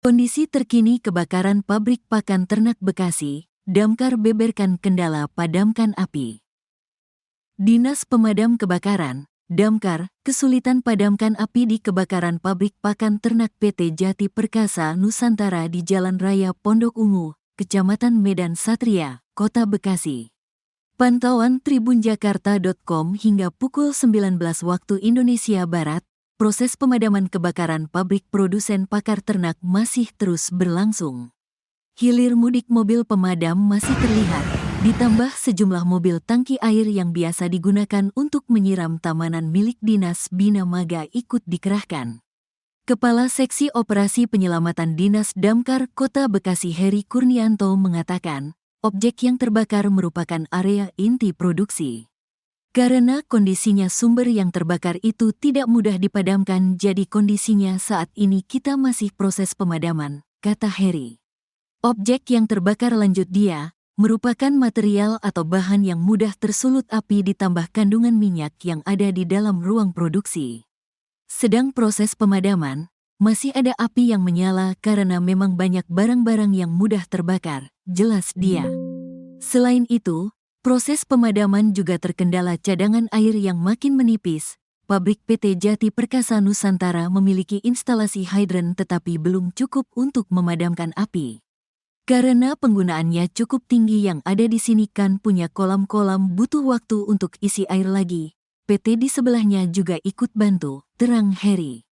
Kondisi terkini kebakaran pabrik pakan ternak Bekasi, Damkar beberkan kendala padamkan api. Dinas Pemadam Kebakaran, Damkar, kesulitan padamkan api di kebakaran pabrik pakan ternak PT Jati Perkasa Nusantara di Jalan Raya Pondok Ungu, Kecamatan Medan Satria, Kota Bekasi. Pantauan tribunjakarta.com hingga pukul 19 waktu Indonesia Barat, proses pemadaman kebakaran pabrik produsen pakan ternak masih terus berlangsung. Hilir mudik mobil pemadam masih terlihat, ditambah sejumlah mobil tangki air yang biasa digunakan untuk menyiram tamanan milik Dinas Bina Marga ikut dikerahkan. Kepala Seksi Operasi Penyelamatan Dinas Damkar Kota Bekasi Heri Kurnianto mengatakan, objek yang terbakar merupakan area inti produksi. Karena kondisinya sumber yang terbakar itu tidak mudah dipadamkan, jadi kondisinya saat ini kita masih proses pemadaman, kata Heri. Objek yang terbakar, lanjut dia, merupakan material atau bahan yang mudah tersulut api ditambah kandungan minyak yang ada di dalam ruang produksi. Sedang proses pemadaman, masih ada api yang menyala karena memang banyak barang-barang yang mudah terbakar, jelas dia. Selain itu, proses pemadaman juga terkendala cadangan air yang makin menipis. Pabrik PT Jati Perkasa Nusantara memiliki instalasi hidran tetapi belum cukup untuk memadamkan api. Karena penggunaannya cukup tinggi, yang ada di sini kan punya kolam-kolam, butuh waktu untuk isi air lagi. PT di sebelahnya juga ikut bantu, terang Heri.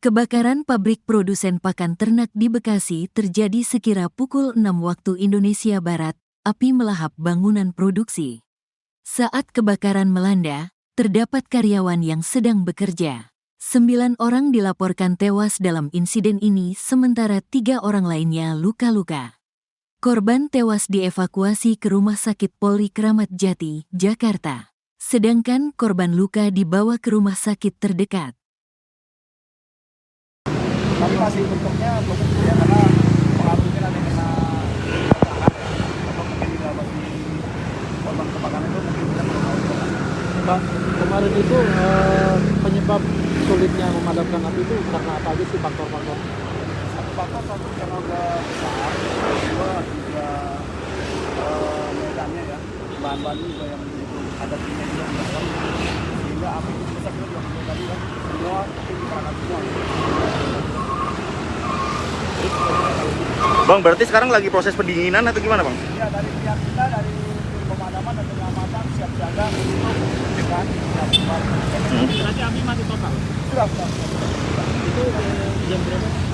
Kebakaran pabrik produsen pakan ternak di Bekasi terjadi sekira pukul 6 waktu Indonesia Barat. Api melahap bangunan produksi. Saat kebakaran melanda, terdapat karyawan yang sedang bekerja. 9 orang dilaporkan tewas dalam insiden ini, sementara 3 orang lainnya luka-luka. Korban tewas dievakuasi ke Rumah Sakit Polri Kramat Jati, Jakarta. Sedangkan korban luka dibawa ke rumah sakit terdekat. Tapi masih bentuknya belum ya, karena pengaruhnya nanti kena korban kebakaran itu mungkin kita belum tahu. Pak, kemarin itu penyebab sulitnya memadamkan api itu karena apa aja sih faktor-faktor? Satu karena udah besar, kedua juga medannya ya, bahan-bahan juga yang ada kimia juga besar, sehingga api itu besar. Kita juga tadi kan semua api dikerahkan semua. Bang, berarti sekarang lagi proses pendinginan atau gimana, Bang? Ya, dari pihak kita, dari tim pemadaman dan penyelamatan siap jaga untuk kan Berarti api mati total? sudah. Itu jam berapa?